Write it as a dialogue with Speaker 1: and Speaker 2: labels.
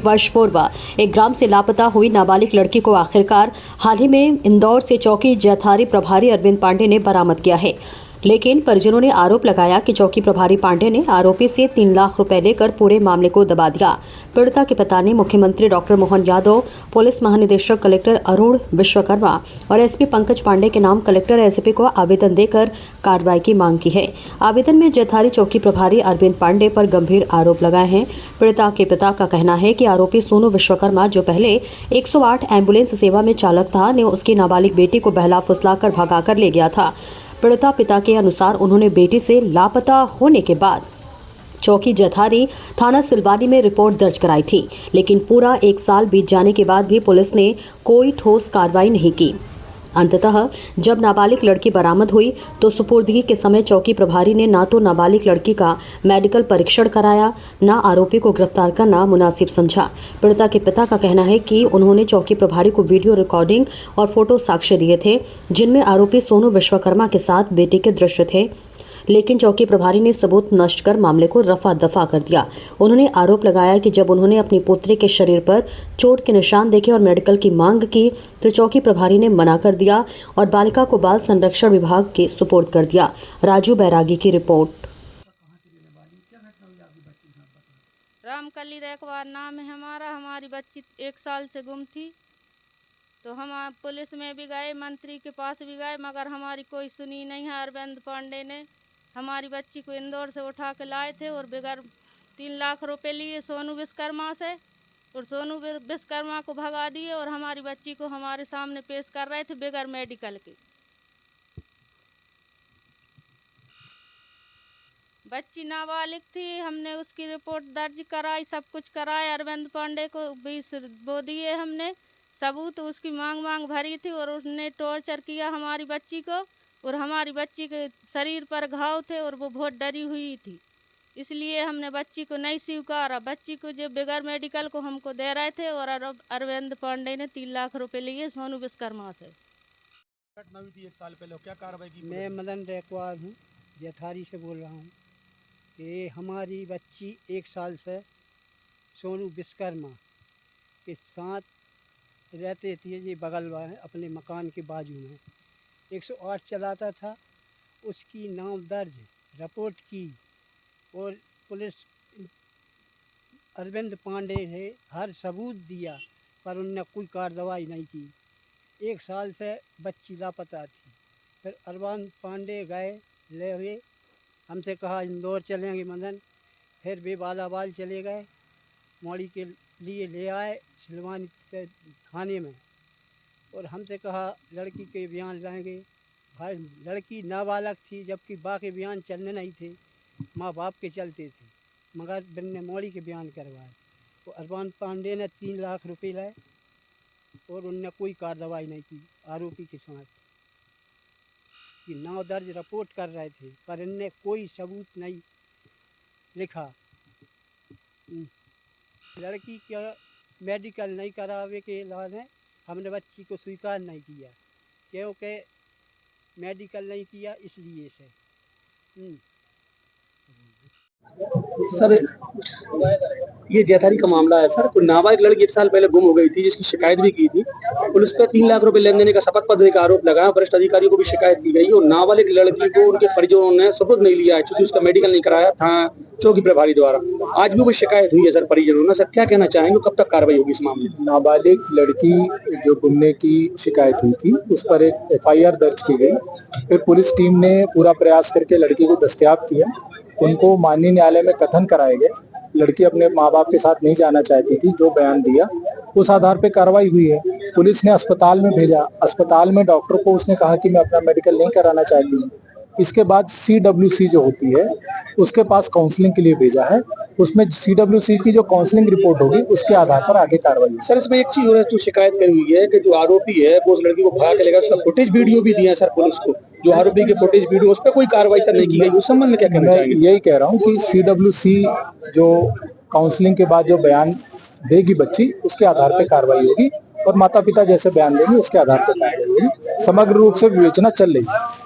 Speaker 1: वर्ष पूर्व एक ग्राम से लापता हुई नाबालिग लड़की को आखिरकार हाल ही में इंदौर से चौकी जैथारी प्रभारी अरविंद पांडे ने बरामद किया है। लेकिन परिजनों ने आरोप लगाया कि चौकी प्रभारी पांडे ने आरोपी से 3 लाख रुपए लेकर पूरे मामले को दबा दिया। पीड़िता के पिता ने मुख्यमंत्री डॉक्टर मोहन यादव, पुलिस महानिदेशक कलेक्टर अरुण विश्वकर्मा और एसपी पंकज पांडे के नाम कलेक्टर एसपी को आवेदन देकर कार्रवाई की मांग की है। आवेदन में जैथारी चौकी प्रभारी अरविंद पांडे पर गंभीर आरोप लगाए हैं। पीड़िता के पिता का कहना है कि आरोपी सोनू विश्वकर्मा, जो पहले 108 एम्बुलेंस सेवा में चालक था, ने उसकी नाबालिग बेटी को बहला फुसलाकर भगाकर ले गया था। पीड़िता पिता के अनुसार उन्होंने बेटी से लापता होने के बाद चौकी जैथारी थाना सिलवानी में रिपोर्ट दर्ज कराई थी, लेकिन पूरा 1 साल बीत जाने के बाद भी पुलिस ने कोई ठोस कार्रवाई नहीं की। अंततः जब नाबालिग लड़की बरामद हुई तो सुपुर्दगी के समय चौकी प्रभारी ने ना तो नाबालिग लड़की का मेडिकल परीक्षण कराया, ना आरोपी को गिरफ्तार करना मुनासिब समझा। पीड़िता के पिता का कहना है कि उन्होंने चौकी प्रभारी को वीडियो रिकॉर्डिंग और फोटो साक्ष्य दिए थे, जिनमें आरोपी सोनू विश्वकर्मा के साथ बेटी के दृश्य थे, लेकिन चौकी प्रभारी ने सबूत नष्ट कर मामले को रफा दफा कर दिया। उन्होंने आरोप लगाया कि जब उन्होंने अपनी पुत्री के शरीर पर चोट के निशान देखे और मेडिकल की मांग की तो चौकी प्रभारी ने मना कर दिया और बालिका को बाल संरक्षण विभाग के सुपुर्द कर दिया। राजू बैरागी की रिपोर्ट।
Speaker 2: रामकली रेखवार नाम है हमारा। हमारी बच्ची 1 साल से गुम थी, तो हम पुलिस में भी गए, मंत्री के पास भी गए, मगर हमारी कोई सुनी नहीं है। अरविंद पांडे ने हमारी बच्ची को इंदौर से उठा के लाए थे और बगैर 3 लाख रुपए लिए सोनू विश्वकर्मा से, और सोनू विश्वकर्मा को भगा दिए और हमारी बच्ची को हमारे सामने पेश कर रहे थे बगैर मेडिकल के। बच्ची नाबालिग थी, हमने उसकी रिपोर्ट दर्ज कराई, सब कुछ कराया। अरविंद पांडे को भी वो दिए हमने सबूत, उसकी मांग भरी थी और उसने टॉर्चर किया हमारी बच्ची को, और हमारी बच्ची के शरीर पर घाव थे और वो बहुत डरी हुई थी, इसलिए हमने बच्ची को नहीं स्वीकारा। बच्ची को जो बगैर मेडिकल को हमको दे रहे थे और अरविंद पांडे ने 3 लाख रुपए लिए सोनू विश्वकर्मा से।
Speaker 3: घटना हुई थी 1 साल पहले, क्या कार्रवाई की?
Speaker 4: मैं मदन रेखवार हूँ, जैथारी से बोल रहा हूँ। ये हमारी बच्ची 1 साल से सोनू विश्वकर्मा के साथ रहते थे, ये बगल में अपने मकान के बाजू में 108 चलाता था। उसकी नाम दर्ज रिपोर्ट की और पुलिस अरविंद पांडे ने हर सबूत दिया, पर उनने कोई कार्रवाई नहीं की। 1 साल से बच्ची लापता थी। फिर अरविंद पांडे गए, ले हुए, हमसे कहा इंदौर चलेंगे मदन, फिर वे बालाबाल चले गए, मौड़ी के लिए ले आए सिलवानी के थाने में, और हमसे कहा लड़की के बयान लाएंगे। भाई लड़की नाबालग थी, जबकि बाकी बयान चलने नहीं थे, माँ बाप के चलते थे, मगर बिन्ने मौड़ी के बयान करवाए। तो अरविंद पांडे ने 3 लाख रुपए लाए और उनने कोई कार्रवाई नहीं की आरोपी के साथ कि नाम दर्ज रिपोर्ट कर रहे थे, पर इनने कोई सबूत नहीं लिखा। लड़की का मेडिकल नहीं करावे के लाने हमने बच्ची को स्वीकार नहीं किया, क्योंकि मेडिकल नहीं किया इसलिए से।
Speaker 3: सर, ये जैथारी का मामला है सर। कोई नाबालिग लड़की 1 साल पहले गुम हो गई थी, जिसकी शिकायत भी की थी। पुलिस पे 3 लाख रुपए लेन देने का शपथ पत्र का आरोप लगाया। वरिष्ठ अधिकारियों को भी शिकायत की गई और नाबालिग लड़की को उनके परिजनों ने सुपुर्द नहीं लिया है, क्योंकि उसका मेडिकल नहीं कराया था चौकी प्रभारी द्वारा। आज भी वो शिकायत हुई है सर परिजनों ने। सर क्या कहना चाहेंगे, कब तक कार्रवाई होगी इस मामले में?
Speaker 5: नाबालिग लड़की जो गुमने की शिकायत हुई थी, उस पर एक FIR दर्ज की गई। फिर पुलिस टीम ने पूरा प्रयास करके लड़की को दस्तयाब किया। उनको माननीय न्यायालय में कथन कराए गए। लड़की अपने माँ बाप के साथ नहीं जाना चाहती थी, जो बयान दिया उस आधार पे कार्रवाई हुई है। पुलिस ने अस्पताल में भेजा, अस्पताल में डॉक्टर को उसने कहा कि मैं अपना मेडिकल नहीं कराना चाहती हूँ। इसके बाद CWC जो होती है उसके पास काउंसलिंग के लिए भेजा है। उसमें CWC की जो काउंसलिंग रिपोर्ट होगी उसके आधार पर आगे कार्रवाई।
Speaker 3: सर इसमें एक चीज हो रहा है, तो शिकायत करी हुई है कि जो आरोपी है वो उस लड़की को भगा के लेगा, उसका फुटेज वीडियो भी दिया है सर पुलिस को, जो आरोपी के फुटेज वीडियो, उस पर कोई कार्रवाई सर नहीं की गई। उस संबंध में क्या कहना चाहिए?
Speaker 5: यही कह रहा हूँ कि CWC जो काउंसलिंग के बाद जो बयान देगी बच्ची, उसके आधार पर कार्रवाई होगी और माता पिता जैसे बयान देंगे उसके आधार पर कार्रवाई होगी। समग्र रूप से विवेचना चल रही है।